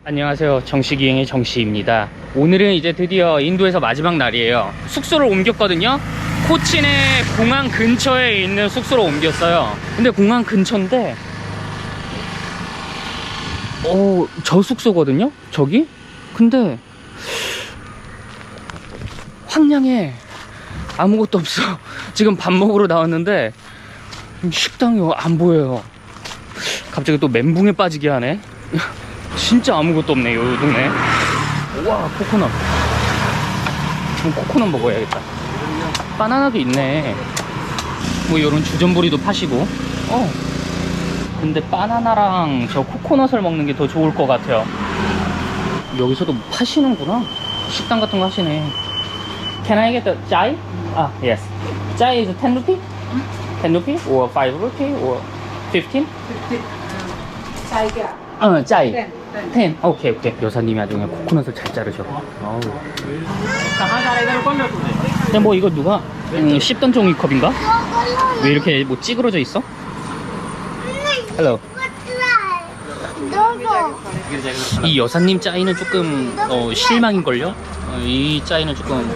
안녕하세요. 정시기행의 정시입니다. 오늘은 이제 드디어 인도에서 마지막 날이에요. 숙소를 옮겼거든요. 코치네 공항 근처에 있는 숙소로 옮겼어요. 근데 공항 근처인데 저 숙소거든요? 저기? 근데 황량해. 아무것도 없어. 지금 밥 먹으러 나왔는데 식당이 안 보여요. 갑자기 또 멘붕에 빠지게 하네. 진짜 아무것도 없네, 요 동네. 와, 코코넛. 코코넛 먹어야겠다. 바나나도 있네. 뭐 요런 주전부리도 파시고. 근데 바나나랑 저 코코넛을 먹는 게 더 좋을 것 같아요. 여기서도 뭐 파시는구나. 식당 같은 거 하시네. Can I get the chai? Yes. Chai is 10 rupee? 10 rupee? Or 5 rupee? Or 15? 15. Chai kya? 짜이 10. 오케이. 여사님이 아주 그냥 코코넛을 잘 자르셔. 어우. 근데 뭐 이거 누가 씹던 종이컵인가? 왜 이렇게 뭐 찌그러져 있어? Hello. 이 여사님 짜이는 조금 실망인걸요? 이 짜이는 조금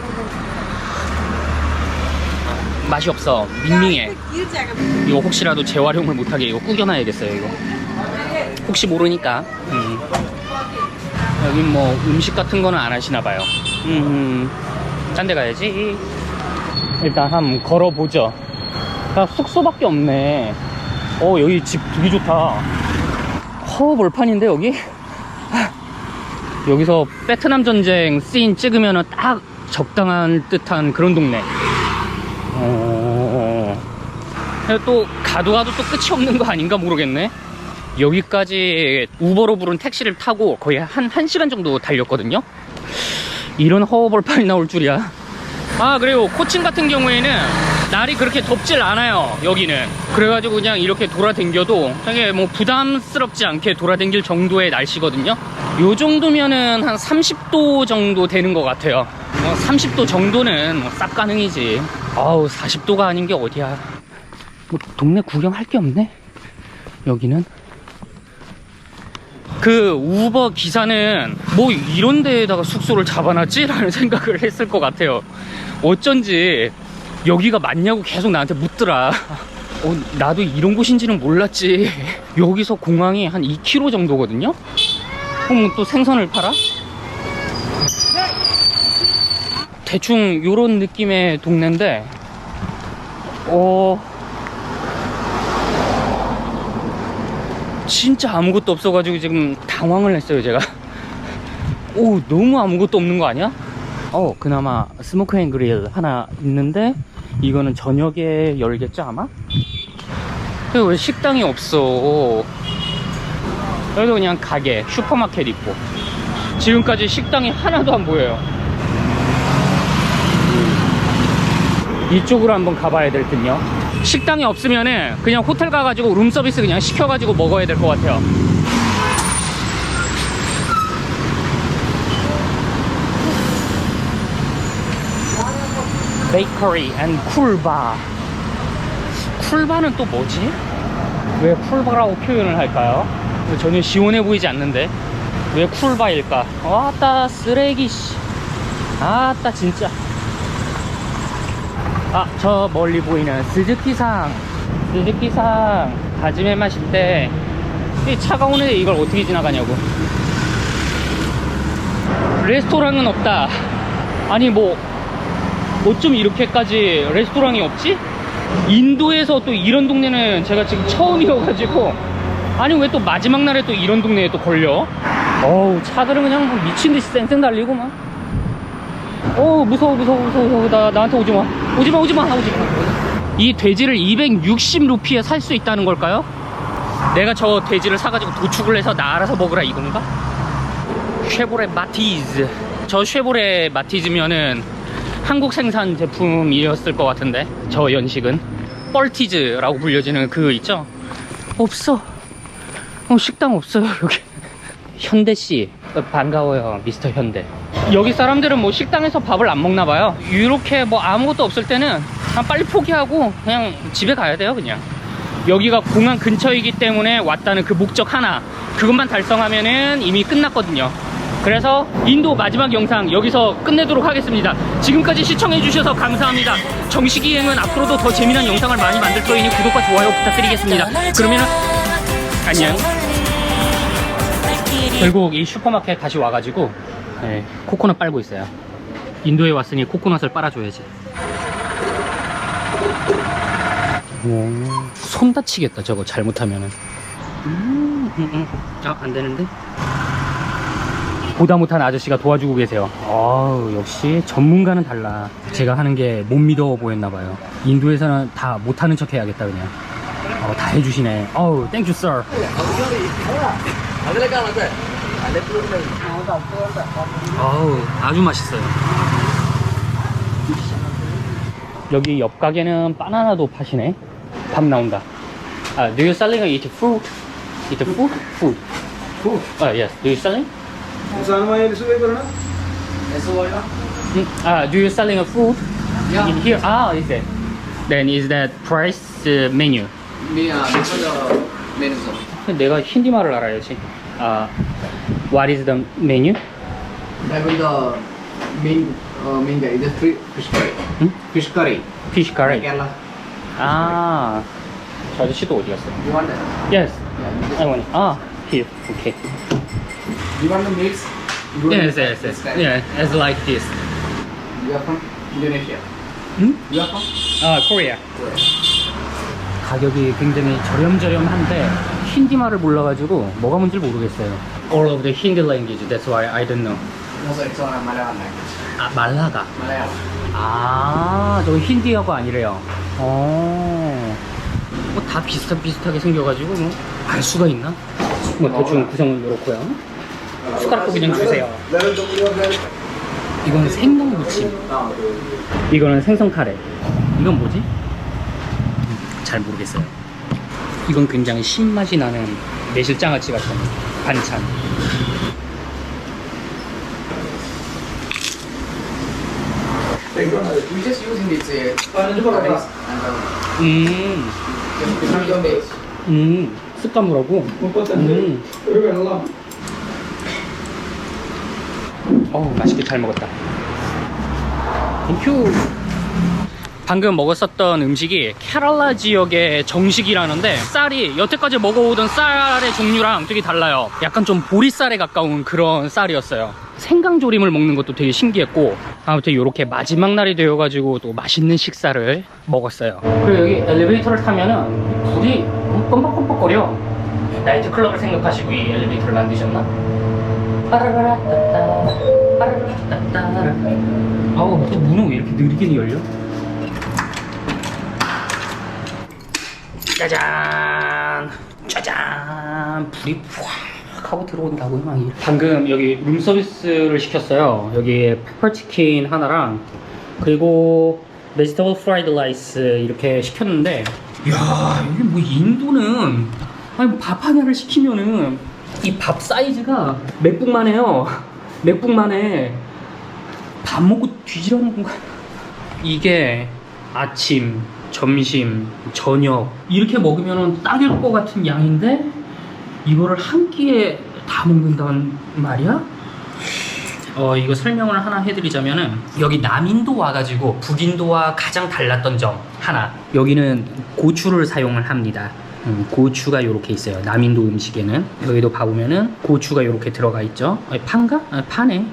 맛이 없어. 밍밍해. 이거 혹시라도 재활용을 못하게 이거 구겨놔야겠어요. 이거 혹시 모르니까. 여기 뭐 음식 같은 거는 안 하시나봐요. 딴 데 가야지. 일단 한번 걸어보죠. 숙소밖에 없네. 여기 집 되게 좋다. 허벌판인데 여기? 여기서 베트남 전쟁 씬 찍으면 딱 적당한 듯한 그런 동네. 또 가도 또 끝이 없는 거 아닌가 모르겠네. 여기까지 우버로 부른 택시를 타고 거의 한 1시간 정도 달렸거든요. 이런 허벌판이 나올 줄이야. 그리고 코친 같은 경우에는 날이 그렇게 덥질 않아요. 여기는 그래가지고 그냥 이렇게 돌아댕겨도 되게 뭐 부담스럽지 않게 돌아댕길 정도의 날씨거든요. 요 정도면은 한 30도 정도 되는 것 같아요. 30도 정도는 싹 가능이지. 40도가 아닌 게 어디야. 뭐 동네 구경할 게 없네 여기는. 그 우버 기사는 뭐 이런 데에다가 숙소를 잡아놨지? 라는 생각을 했을 것 같아요. 어쩐지 여기가 맞냐고 계속 나한테 묻더라. 나도 이런 곳인지는 몰랐지. 여기서 공항이 한 2km 정도거든요. 그럼 또 생선을 팔아? 대충 요런 느낌의 동네인데 진짜 아무것도 없어가지고 지금 당황을 했어요 제가. 너무 아무것도 없는 거 아니야? 그나마 스모크 앤 그릴 하나 있는데 이거는 저녁에 열겠죠 아마? 근데 왜 식당이 없어? 여기도 그냥 가게, 슈퍼마켓 있고. 지금까지 식당이 하나도 안 보여요. 이쪽으로 한번 가봐야 될 듯요. 식당이 없으면은 그냥 호텔 가가지고 룸서비스 그냥 시켜가지고 먹어야 될 것 같아요. 베이커리 앤 쿨바. 쿨바는 또 뭐지? 왜 쿨바라고 표현을 할까요? 전혀 시원해 보이지 않는데 왜 쿨바일까? 아따 쓰레기 씨. 아따 진짜. 저 멀리 보이는 스즈키상 다짐해 마실 때 이 차가 오는데 이걸 어떻게 지나가냐고. 레스토랑은 없다. 아니 뭐 어쩜 이렇게까지 레스토랑이 없지? 인도에서 또 이런 동네는 제가 지금 처음이어가지고. 아니 왜 또 마지막 날에 또 이런 동네에 또 걸려? 차들은 그냥 뭐 미친듯이 쌩쌩 달리고 막. 무서워. 나한테 오지마. 이 돼지를 260루피에 살 수 있다는 걸까요? 내가 저 돼지를 사가지고 도축을 해서 나 알아서 먹으라 이건가? 쉐보레 마티즈. 저 쉐보레 마티즈면은 한국 생산 제품이었을 것 같은데, 저 연식은 뻘티즈라고 불려지는 그거 있죠? 없어. 식당 없어요 여기. 현대씨 반가워요 미스터 현대. 여기 사람들은 뭐 식당에서 밥을 안 먹나봐요. 이렇게 뭐 아무것도 없을 때는 그냥 빨리 포기하고 그냥 집에 가야 돼요. 그냥 여기가 공항 근처이기 때문에 왔다는 그 목적 하나, 그것만 달성하면은 이미 끝났거든요. 그래서 인도 마지막 영상 여기서 끝내도록 하겠습니다. 지금까지 시청해주셔서 감사합니다. 정식이행은 앞으로도 더 재미난 영상을 많이 만들 거이니 구독과 좋아요 부탁드리겠습니다. 그러면은 안녕. 결국 이 슈퍼마켓 다시 와가지고 코코넛 빨고 있어요. 인도에 왔으니 코코넛을 빨아줘야지. 손 다치겠다 저거 잘못하면은. 안 되는데. 보다 못한 아저씨가 도와주고 계세요. 역시 전문가는 달라. 제가 하는 게 못 믿어 보였나봐요. 인도에서는 다 못하는 척 해야겠다 그냥. 다 해주시네. 땡큐 썰. 아주 맛있어요. 여기 옆 가게는 바나나도 파시네. 밥 나온다. Do you selling or eat fruit? Eat food? Food. Food. Yes. Do you selling? Do you selling a food? Yeah. In here? Is it? Then is that price menu? 내가 힌디 말을 알아야지. What is the menu? That will the main guy. The fish curry. Fish curry. Fish curry. Kerala. 저 아저씨도 어디 갔어? You want that? Yes. Yeah. I want it. Here. Okay. You want the meats? Yes. Yeah, as like this. You are from Indonesia. You are from? Korea. 가격이 굉장히 저렴한데 힌디말을 몰라가지고 뭐가 뭔지 모르겠어요. All of the Hindi language. That's why I don't know. No, so it's on a Malayalam language. 말라가. Malayalam. 저거 힌디어가 아니래요. 다 비슷하게 생겨가지고 알 수가 있나? 대충 구성을 놓고요. 숟가락도 그냥 주세요. 이건 생강무침. 이거는 생선 카레. 이건 뭐지? 잘 모르겠어요. 이건 굉장히 신맛이 나는 매실장아찌 같은 반찬. We just using this curries and different days. 습관무라고? 맛있게 잘 먹었다. 땡큐. 방금 먹었었던 음식이 케랄라 지역의 정식이라는데 쌀이 여태까지 먹어오던 쌀의 종류랑 되게 달라요. 약간 좀 보리쌀에 가까운 그런 쌀이었어요. 생강조림을 먹는 것도 되게 신기했고, 아무튼 이렇게 마지막 날이 되어가지고 또 맛있는 식사를 먹었어요. 그리고 여기 엘리베이터를 타면은 불이 껌뻑껌뻑거려. 나이트클럽을 생각하시고 이 엘리베이터를 만드셨나? 또 문은 왜 이렇게 느리게 열려? 짜잔 불이 푹 하고 들어온다고요. 막 방금 여기 룸서비스를 시켰어요. 여기 페퍼치킨 하나랑 그리고 베지터블 프라이드 라이스 이렇게 시켰는데, 이야 여기 뭐 인도는 밥 하나를 시키면은 이 밥 사이즈가 맥북만 해요. 맥북만 해. 밥 먹고 뒤지라는 건가? 이게 아침, 점심, 저녁 이렇게 먹으면 딱일 것 같은 양인데 이거를 한 끼에 다 먹는단 말이야? 이거 설명을 하나 해드리자면은, 여기 남인도 와가지고 북인도와 가장 달랐던 점 하나, 여기는 고추를 사용을 합니다. 고추가 이렇게 있어요. 남인도 음식에는 여기도 봐보면은 고추가 이렇게 들어가 있죠. 파인가? 파네.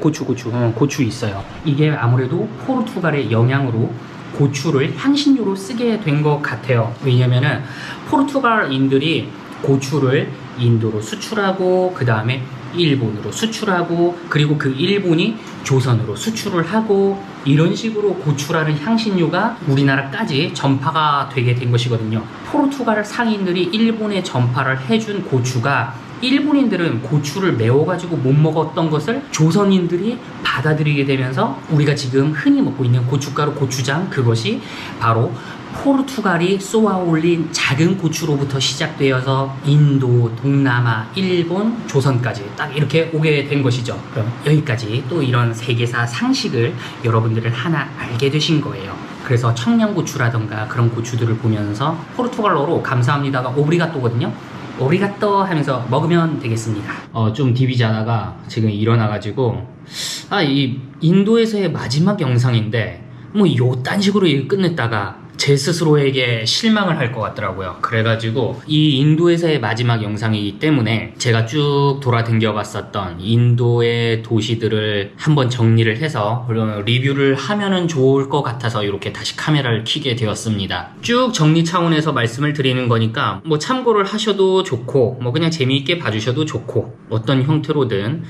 고추 있어요. 이게 아무래도 포르투갈의 영향으로 고추를 향신료로 쓰게 된 것 같아요. 왜냐면은 포르투갈인들이 고추를 인도로 수출하고 그 다음에 일본으로 수출하고 그리고 그 일본이 조선으로 수출을 하고 이런 식으로 고추라는 향신료가 우리나라까지 전파가 되게 된 것이거든요. 포르투갈 상인들이 일본에 전파를 해준 고추가 일본인들은 고추를 매워가지고 못 먹었던 것을 조선인들이 받아들이게 되면서 우리가 지금 흔히 먹고 있는 고춧가루, 고추장, 그것이 바로 포르투갈이 쏘아올린 작은 고추로부터 시작되어서 인도, 동남아, 일본, 조선까지 딱 이렇게 오게 된 것이죠. 그럼 여기까지 또 이런 세계사 상식을 여러분들은 하나 알게 되신 거예요. 그래서 청양고추라던가 그런 고추들을 보면서 포르투갈어로 감사합니다가 오브리가또거든요. 오브리가또 하면서 먹으면 되겠습니다. 좀 디비자다가 지금 일어나가지고 이 인도에서의 마지막 영상인데 뭐 요딴 식으로 끝냈다가 제 스스로에게 실망을 할 것 같더라고요. 그래가지고 이 인도에서의 마지막 영상이기 때문에 제가 쭉 돌아다녀 봤었던 인도의 도시들을 한번 정리를 해서 리뷰를 하면은 좋을 것 같아서 이렇게 다시 카메라를 켜게 되었습니다. 쭉 정리 차원에서 말씀을 드리는 거니까 뭐 참고를 하셔도 좋고 뭐 그냥 재미있게 봐주셔도 좋고 어떤 형태로든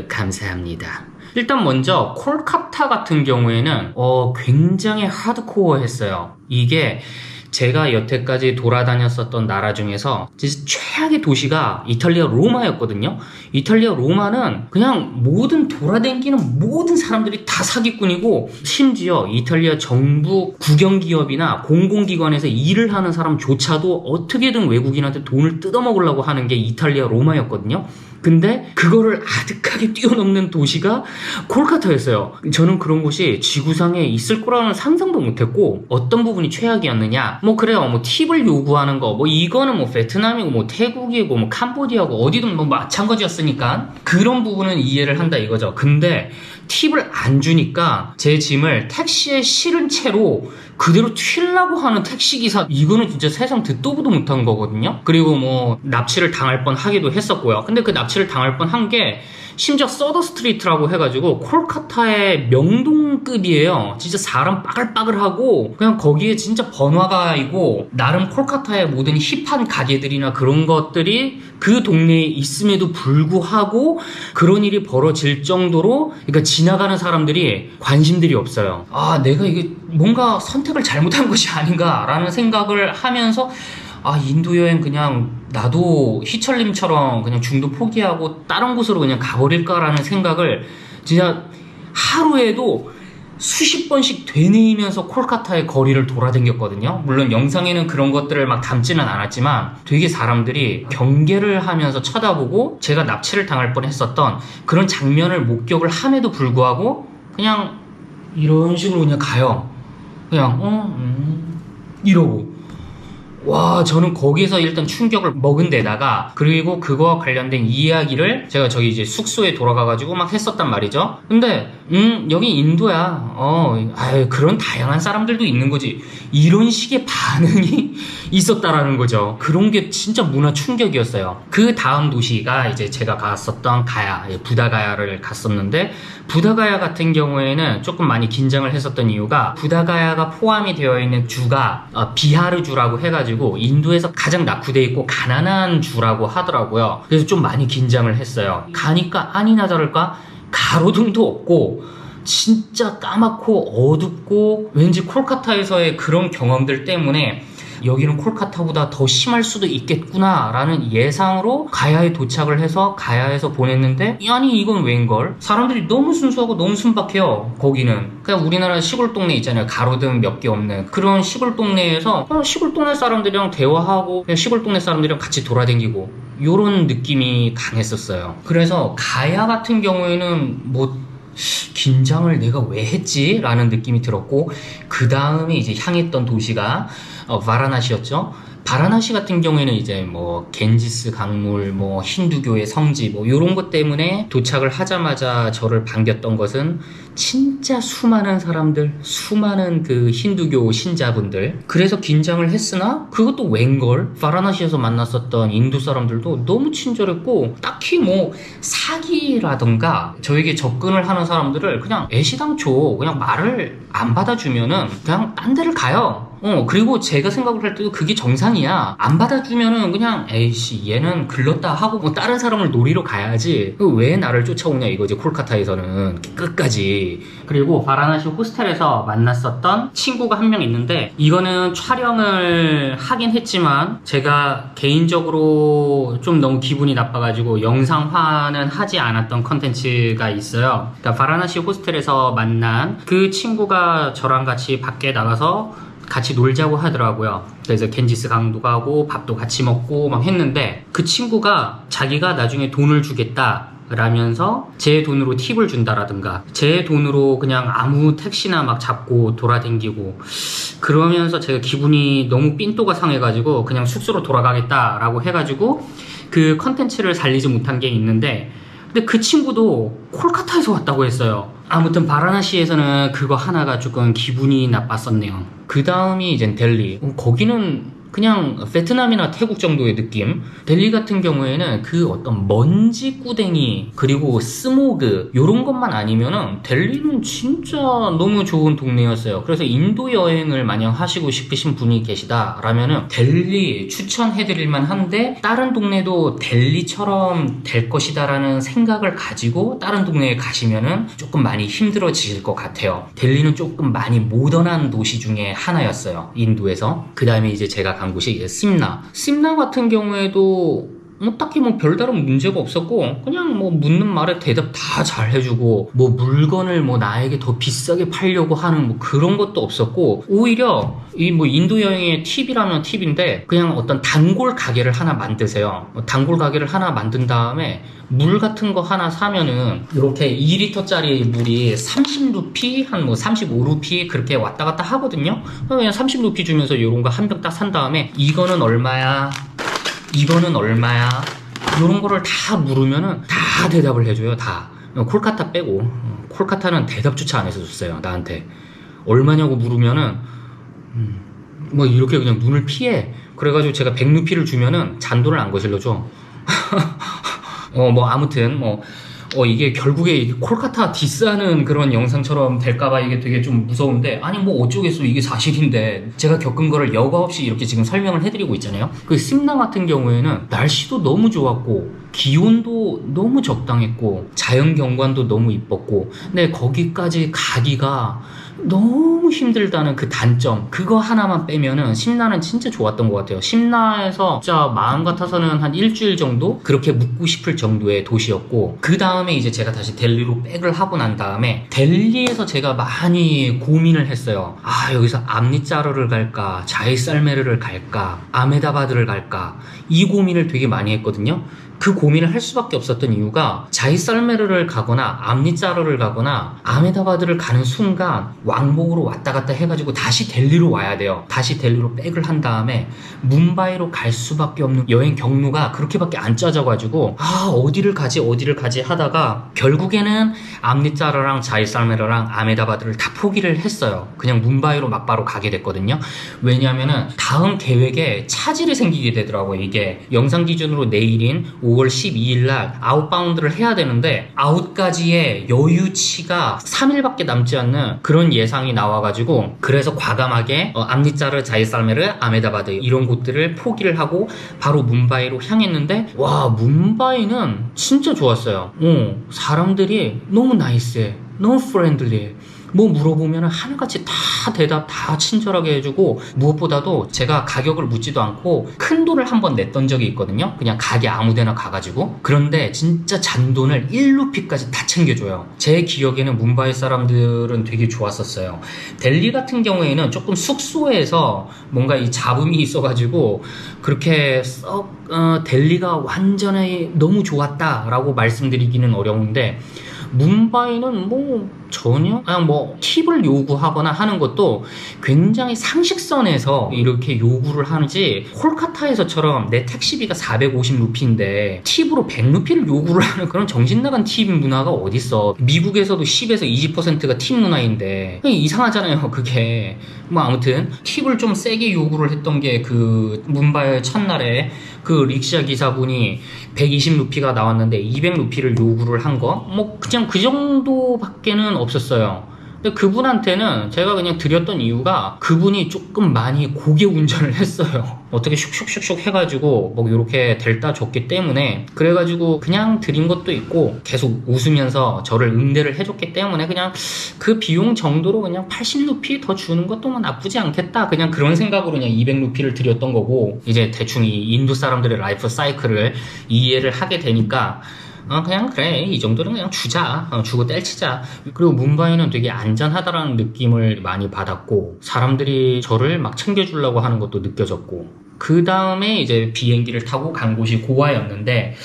감사합니다. 일단 먼저 콜카타 같은 경우에는 굉장히 하드코어했어요. 이게 제가 여태까지 돌아다녔었던 나라 중에서 진짜 최악의 도시가 이탈리아 로마였거든요. 이탈리아 로마는 그냥 모든 돌아다니는 모든 사람들이 다 사기꾼이고, 심지어 이탈리아 정부 국영기업이나 공공기관에서 일을 하는 사람조차도 어떻게든 외국인한테 돈을 뜯어먹으려고 하는 게 이탈리아 로마였거든요. 근데 그거를 아득하게 뛰어넘는 도시가 콜카타였어요. 저는 그런 곳이 지구상에 있을 거라는 상상도 못했고, 어떤 부분이 최악이었느냐, 뭐 그래요, 뭐 팁을 요구하는 거, 뭐 이거는 뭐 베트남이고 뭐 태국이고 뭐 캄보디아고 어디든 뭐 마찬가지였으니까 그런 부분은 이해를 한다 이거죠. 근데 팁을 안 주니까 제 짐을 택시에 실은 채로 그대로 튀려고 하는 택시기사, 이거는 진짜 세상 듣도 보도 못한 거거든요. 그리고 뭐 납치를 당할 뻔 하기도 했었고요. 근데 그 납치를 당할 뻔 한 게 심지어 서더 스트리트라고 해가지고 콜카타의 명동급이에요. 진짜 사람 빠글빠글하고 그냥 거기에 진짜 번화가이고, 나름 콜카타의 모든 힙한 가게들이나 그런 것들이 그 동네에 있음에도 불구하고 그런 일이 벌어질 정도로, 그러니까 지나가는 사람들이 관심들이 없어요. 내가 이게 뭔가 선택을 잘못한 것이 아닌가라는 생각을 하면서 인도 여행 그냥 나도 희철님처럼 그냥 중도 포기하고 다른 곳으로 그냥 가버릴까라는 생각을 진짜 하루에도 수십 번씩 되뇌이면서 콜카타의 거리를 돌아다녔거든요. 물론 영상에는 그런 것들을 막 담지는 않았지만 되게 사람들이 경계를 하면서 쳐다보고 제가 납치를 당할 뻔했었던 그런 장면을 목격을 함에도 불구하고 그냥 이런 식으로 그냥 가요. 그냥 이러고. 와, 저는 거기서 일단 충격을 먹은 데다가, 그리고 그거와 관련된 이야기를 제가 저기 이제 숙소에 돌아가가지고 막 했었단 말이죠. 근데 여기 인도야. 그런 다양한 사람들도 있는 거지. 이런 식의 반응이 있었다라는 거죠. 그런 게 진짜 문화 충격이었어요. 그 다음 도시가 이제 제가 갔었던 가야, 부다가야를 갔었는데, 부다가야 같은 경우에는 조금 많이 긴장을 했었던 이유가, 부다가야가 포함이 되어 있는 주가 비하르주라고 해가지고 인도에서 가장 낙후되어 있고 가난한 주라고 하더라고요. 그래서 좀 많이 긴장을 했어요. 가니까 아니나 다를까 가로등도 없고 진짜 까맣고 어둡고, 왠지 콜카타에서의 그런 경험들 때문에 여기는 콜카타보다 더 심할 수도 있겠구나 라는 예상으로 가야에 도착을 해서 가야에서 보냈는데, 아니 이건 왜인걸? 사람들이 너무 순수하고 너무 순박해요. 거기는 그냥 우리나라 시골 동네 있잖아요. 가로등 몇 개 없는 그런 시골 동네에서 시골 동네 사람들이랑 대화하고 그냥 시골 동네 사람들이랑 같이 돌아다니고, 요런 느낌이 강했었어요. 그래서 가야 같은 경우에는 뭐 긴장을 내가 왜 했지? 라는 느낌이 들었고, 그 다음에 이제 향했던 도시가 바라나시였죠. 바라나시 같은 경우에는 이제 뭐 겐지스 강물, 뭐 힌두교의 성지, 뭐 요런 것 때문에 도착을 하자마자 저를 반겼던 것은 진짜 수많은 사람들, 수많은 그 힌두교 신자분들. 그래서 긴장을 했으나 그것도 웬걸? 바라나시에서 만났었던 인도 사람들도 너무 친절했고, 딱히 뭐 사기라던가 저에게 접근을 하는 사람들을 그냥 애시당초 그냥 말을 안 받아주면은 그냥 딴 데를 가요. 그리고 제가 생각을 할 때도 그게 정상이야. 안 받아주면은 그냥 에이씨 얘는 글렀다 하고 뭐 다른 사람을 노리러 가야지, 왜 나를 쫓아오냐 이거지, 콜카타에서는 끝까지. 그리고 바라나시 호스텔에서 만났었던 친구가 한 명 있는데, 이거는 촬영을 하긴 했지만 제가 개인적으로 좀 너무 기분이 나빠가지고 영상화는 하지 않았던 컨텐츠가 있어요. 그러니까 바라나시 호스텔에서 만난 그 친구가 저랑 같이 밖에 나가서 같이 놀자고 하더라고요. 그래서 겐지스 강도 가고 밥도 같이 먹고 막 했는데, 그 친구가 자기가 나중에 돈을 주겠다 라면서 제 돈으로 팁을 준다라든가 제 돈으로 그냥 아무 택시나 막 잡고 돌아다니고 그러면서 제가 기분이 너무 삔또가 상해가지고 그냥 숙소로 돌아가겠다라고 해가지고 그 컨텐츠를 살리지 못한 게 있는데, 근데 그 친구도 콜카타에서 왔다고 했어요. 아무튼 바라나시에서는 그거 하나가 조금 기분이 나빴었네요. 그 다음이 이제 델리. 거기는 그냥 베트남이나 태국 정도의 느낌. 델리 같은 경우에는 그 어떤 먼지 꾸댕이 그리고 스모그 요런 것만 아니면은 델리는 진짜 너무 좋은 동네였어요. 그래서 인도 여행을 만약 하시고 싶으신 분이 계시다라면은 델리 추천해드릴만 한데, 다른 동네도 델리처럼 될 것이다라는 생각을 가지고 다른 동네에 가시면은 조금 많이 힘들어지실 것 같아요. 델리는 조금 많이 모던한 도시 중에 하나였어요, 인도에서. 그 다음에 이제 제가 간 곳이 심나 같은 경우에도 뭐 딱히 뭐 별다른 문제가 없었고, 그냥 뭐 묻는 말에 대답 다 잘 해주고, 뭐 물건을 뭐 나에게 더 비싸게 팔려고 하는 뭐 그런 것도 없었고, 오히려 이 뭐 인도 여행의 팁이라면 팁인데, 그냥 어떤 단골 가게를 하나 만드세요. 단골 가게를 하나 만든 다음에 물 같은 거 하나 사면은 이렇게 2리터짜리 물이 30루피 한 뭐 35루피 그렇게 왔다 갔다 하거든요. 그냥 30루피 주면서 이런 거 한 병 딱 산 다음에 이거는 얼마야? 이거는 얼마야? 이런 거를 다 물으면은 다 대답을 해줘요. 다. 콜카타 빼고. 콜카타는 대답조차 안 해서 줬어요, 나한테. 얼마냐고 물으면은 뭐 이렇게 그냥 눈을 피해. 그래가지고 제가 100루피를 주면은 잔돈을 안 거실러줘. 뭐 아무튼 이게 결국에 이게 콜카타 디스하는 그런 영상처럼 될까봐 이게 되게 좀 무서운데, 아니 뭐 어쩌겠어, 이게 사실인데 제가 겪은 거를 여과 없이 이렇게 지금 설명을 해드리고 있잖아요. 그 심나 같은 경우에는 날씨도 너무 좋았고 기온도 너무 적당했고 자연 경관도 너무 이뻤고, 근데 거기까지 가기가 너무 힘들다는 그 단점, 그거 하나만 빼면은 심나는 진짜 좋았던 것 같아요. 심나에서 진짜 마음 같아서는 한 일주일 정도 그렇게 묵고 싶을 정도의 도시였고, 그 다음에 이제 제가 다시 델리로 백을 하고 난 다음에 델리에서 제가 많이 고민을 했어요. 아, 여기서 암리자르를 갈까, 자이살메르를 갈까, 아메다바드를 갈까, 이 고민을 되게 많이 했거든요. 그 고민을 할 수밖에 없었던 이유가, 자이살메르를 가거나 암리자르를 가거나 아메다바드를 가는 순간 왕복으로 왔다 갔다 해가지고 다시 델리로 와야 돼요. 다시 델리로 백을 한 다음에 뭄바이로 갈 수밖에 없는 여행 경로가 그렇게밖에 안 짜져가지고, 어디를 가지 하다가 결국에는 암리자르랑 자이살메르랑 아메다바드를 다 포기를 했어요. 그냥 뭄바이로 막바로 가게 됐거든요. 왜냐면은 다음 계획에 차질이 생기게 되더라고요. 이게 영상 기준으로 내일인 5월 12일 날 아웃바운드를 해야 되는데, 아웃까지의 여유치가 3일밖에 남지 않는 그런 예상이 나와가지고, 그래서 과감하게 암리자르, 자이살메르, 아메다바드 이런 곳들을 포기를 하고 바로 뭄바이로 향했는데, 와, 뭄바이는 진짜 좋았어요. 사람들이 너무 나이스해, 너무 프렌들리해. 뭐 물어보면 하나같이 다 대답 다 친절하게 해주고, 무엇보다도 제가 가격을 묻지도 않고 큰 돈을 한번 냈던 적이 있거든요. 그냥 가게 아무데나 가가지고. 그런데 진짜 잔돈을 1루피까지 다 챙겨줘요. 제 기억에는 뭄바이 사람들은 되게 좋았었어요. 델리 같은 경우에는 조금 숙소에서 뭔가 이 잡음이 있어가지고 그렇게 델리가 완전히 너무 좋았다라고 말씀드리기는 어려운데, 뭄바이는 뭐 전혀 그냥 뭐 팁을 요구하거나 하는 것도 굉장히 상식선에서 이렇게 요구를 하는지, 콜카타에서처럼 내 택시비가 450루피인데 팁으로 100루피를 요구를 하는 그런 정신나간 팁 문화가 어딨어. 미국에서도 10에서 20%가 팁 문화인데 이상하잖아요, 그게. 뭐 아무튼 팁을 좀 세게 요구를 했던 게, 그 뭄바이 첫날에 그 릭샤 기사분이 120루피가 나왔는데 200루피를 요구를 한 거, 뭐 그냥 그 정도밖에는 없었어요. 근데 그분한테는 제가 그냥 드렸던 이유가, 그분이 조금 많이 고개 운전을 했어요. 어떻게 슉슉슉슉 해가지고 뭐 이렇게 델다 줬기 때문에, 그래가지고 그냥 드린 것도 있고 계속 웃으면서 저를 응대를 해줬기 때문에 그냥 그 비용 정도로 그냥 80루피 더 주는 것도 뭐 나쁘지 않겠다, 그냥 그런 생각으로 그냥 200루피를 드렸던 거고, 이제 대충 이 인도 사람들의 라이프 사이클을 이해를 하게 되니까 그냥 그래, 이 정도는 그냥 주자, 주고 뗄치자. 그리고 뭄바이는 되게 안전하다라는 느낌을 많이 받았고, 사람들이 저를 막 챙겨주려고 하는 것도 느껴졌고, 그 다음에 이제 비행기를 타고 간 곳이 고아였는데,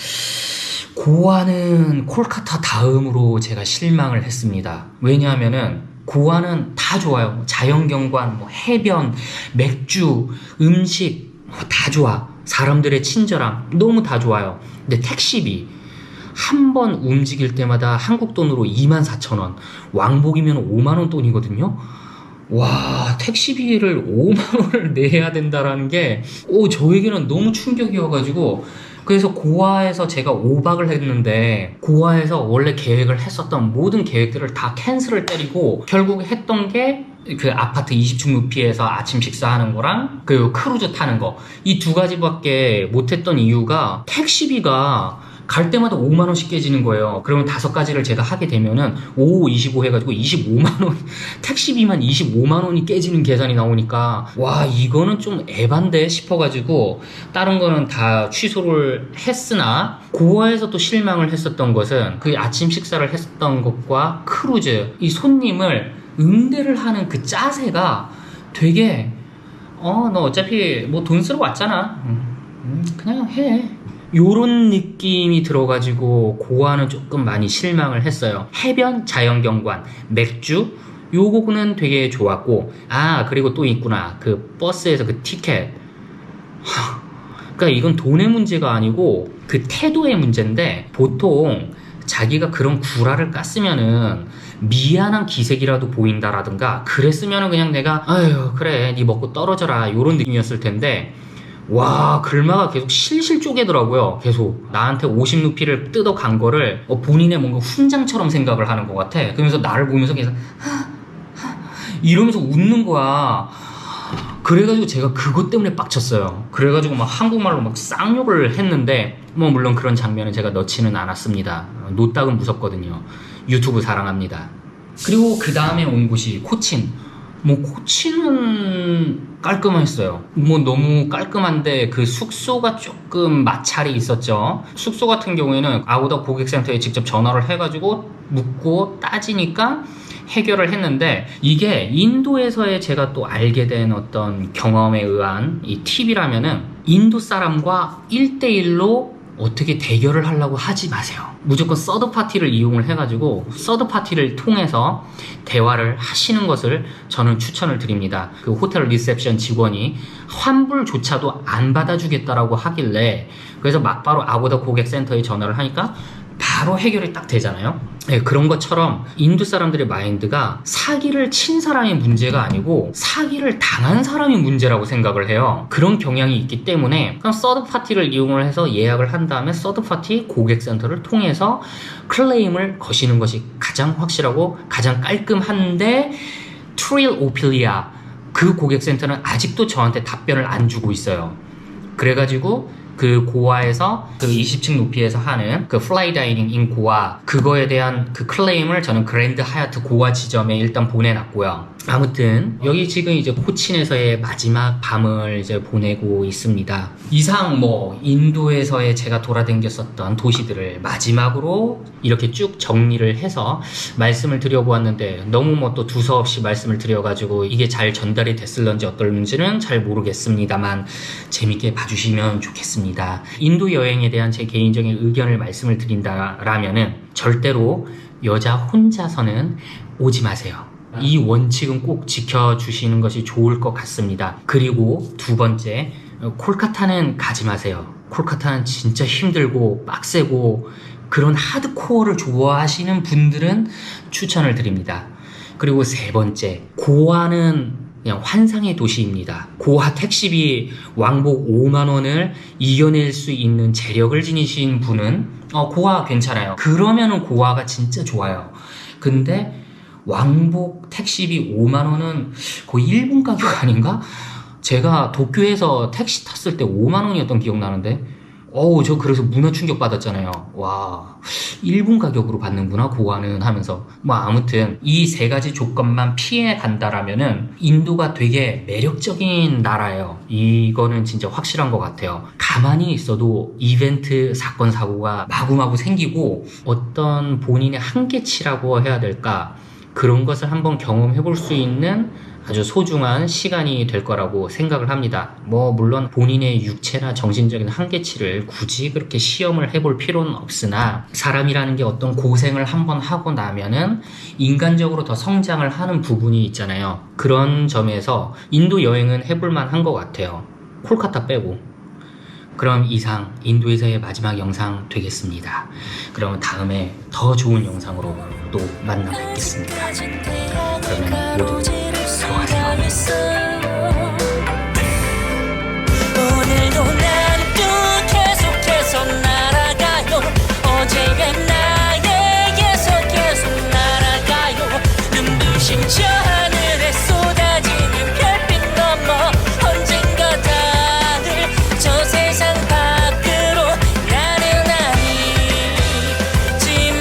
고아는 콜카타 다음으로 제가 실망을 했습니다. 왜냐하면은 고아는 다 좋아요. 자연경관, 뭐 해변, 맥주, 음식 다 좋아. 사람들의 친절함 너무 다 좋아요. 근데 택시비 한 번 움직일 때마다 한국 돈으로 24,000원, 왕복이면 5만원 돈이거든요. 와, 택시비를 5만원을 내야 된다라는 게 저에게는 너무 충격이어가지고, 그래서 고아에서 제가 5박을 했는데, 고아에서 원래 계획을 했었던 모든 계획들을 다 캔슬을 때리고 결국 했던 게 그 아파트 20층 높이에서 아침 식사하는 거랑 그 크루즈 타는 거, 이 두 가지밖에 못했던 이유가 택시비가 갈 때마다 5만원씩 깨지는 거예요. 그러면 5가지를 제가 하게 되면은 5, 25 해가지고 25만원, 택시비만 25만원이 깨지는 계산이 나오니까, 와, 이거는 좀 에반데 싶어가지고 다른 거는 다 취소를 했으나, 고아에서 또 실망을 했었던 것은 그 아침 식사를 했었던 것과 크루즈, 이 손님을 응대를 하는 그 짜세가 되게 너 어차피 뭐 돈 쓰러 왔잖아, 그냥 해, 요런 느낌이 들어가지고 고아는 조금 많이 실망을 했어요. 해변, 자연경관, 맥주 요거는 되게 좋았고, 그리고 또 있구나, 그 버스에서 그 티켓. 그러니까 이건 돈의 문제가 아니고 그 태도의 문제인데, 보통 자기가 그런 구라를 깠으면은 미안한 기색이라도 보인다라든가 그랬으면은 그냥 내가 아유 그래 니 먹고 떨어져라 요런 느낌이었을 텐데, 와, 글마가 계속 실실 쪼개더라고요. 계속 나한테 50루피를 뜯어 간 거를 본인의 뭔가 훈장처럼 생각을 하는 것 같아. 그러면서 나를 보면서 계속 이러면서 웃는 거야. 그래가지고 제가 그것 때문에 빡쳤어요. 그래가지고 막 한국말로 막 쌍욕을 했는데, 뭐 물론 그런 장면은 제가 넣지는 않았습니다. 노딱은 무섭거든요. 유튜브 사랑합니다. 그리고 그 다음에 온 곳이 코친. 뭐 코치는 깔끔했어요. 뭐 너무 깔끔한데 그 숙소가 조금 마찰이 있었죠. 숙소 같은 경우에는 아고다 고객센터에 직접 전화를 해가지고 묻고 따지니까 해결을 했는데, 이게 인도에서의 제가 또 알게 된 어떤 경험에 의한 이 팁이라면은, 인도 사람과 1대1로 어떻게 대결을 하려고 하지 마세요. 무조건 서드파티를 이용을 해가지고 서드파티를 통해서 대화를 하시는 것을 저는 추천을 드립니다. 그 호텔 리셉션 직원이 환불조차도 안 받아주겠다라고 하길래, 그래서 막바로 아고다 고객센터에 전화를 하니까 바로 해결이 딱 되잖아요. 네, 그런 것처럼 인도 사람들의 마인드가 사기를 친 사람이 문제가 아니고 사기를 당한 사람이 문제라고 생각을 해요. 그런 경향이 있기 때문에 그럼 서드파티를 이용을 해서 예약을 한 다음에 서드파티 고객센터를 통해서 클레임을 거시는 것이 가장 확실하고 가장 깔끔한데, 트릴 오피리아 그 고객센터는 아직도 저한테 답변을 안 주고 있어요. 그래가지고 그 고아에서 그 20층 높이에서 하는 그 플라이 다이닝 인 고아, 그거에 대한 그 클레임을 저는 그랜드 하얏트 고아 지점에 일단 보내놨고요. 아무튼 여기 지금 이제 코친에서의 마지막 밤을 이제 보내고 있습니다. 이상 뭐 인도에서의 제가 돌아다녔었던 도시들을 마지막으로 이렇게 쭉 정리를 해서 말씀을 드려보았는데, 너무 뭐 또 두서없이 말씀을 드려가지고 이게 잘 전달이 됐을런지 어떨는지는 잘 모르겠습니다만 재밌게 봐주시면 좋겠습니다. 인도 여행에 대한 제 개인적인 의견을 말씀을 드린다라면은, 절대로 여자 혼자서는 오지 마세요. 이 원칙은 꼭 지켜주시는 것이 좋을 것 같습니다. 그리고 두 번째, 콜카타는 가지 마세요. 콜카타는 진짜 힘들고 빡세고 그런 하드코어를 좋아하시는 분들은 추천을 드립니다. 그리고 세 번째, 고아는 그냥 환상의 도시입니다. 고아 택시비 왕복 5만원을 이겨낼 수 있는 재력을 지니신 분은 고아 괜찮아요. 그러면은 고아가 진짜 좋아요. 근데 왕복 택시비 5만원은 거의 일본 가격 아닌가? 제가 도쿄에서 택시 탔을 때 5만원이었던 기억나는데, 저 그래서 문화 충격 받았잖아요. 와, 일본 가격으로 받는구나 고아는 하면서. 뭐 아무튼 이 세 가지 조건만 피해 간다라면은 인도가 되게 매력적인 나라예요. 이거는 진짜 확실한 것 같아요. 가만히 있어도 이벤트 사건 사고가 마구마구 생기고, 어떤 본인의 한계치라고 해야 될까, 그런 것을 한번 경험해 볼 수 있는 아주 소중한 시간이 될 거라고 생각을 합니다. 뭐 물론 본인의 육체나 정신적인 한계치를 굳이 그렇게 시험을 해볼 필요는 없으나 사람이라는 게 어떤 고생을 한번 하고 나면은 인간적으로 더 성장을 하는 부분이 있잖아요. 그런 점에서 인도 여행은 해볼 만한 것 같아요. 콜카타 빼고. 그럼 이상 인도에서의 마지막 영상 되겠습니다. 그러면 다음에 더 좋은 영상으로 또 만나 뵙겠습니다. 그러면 모두 수고하세요.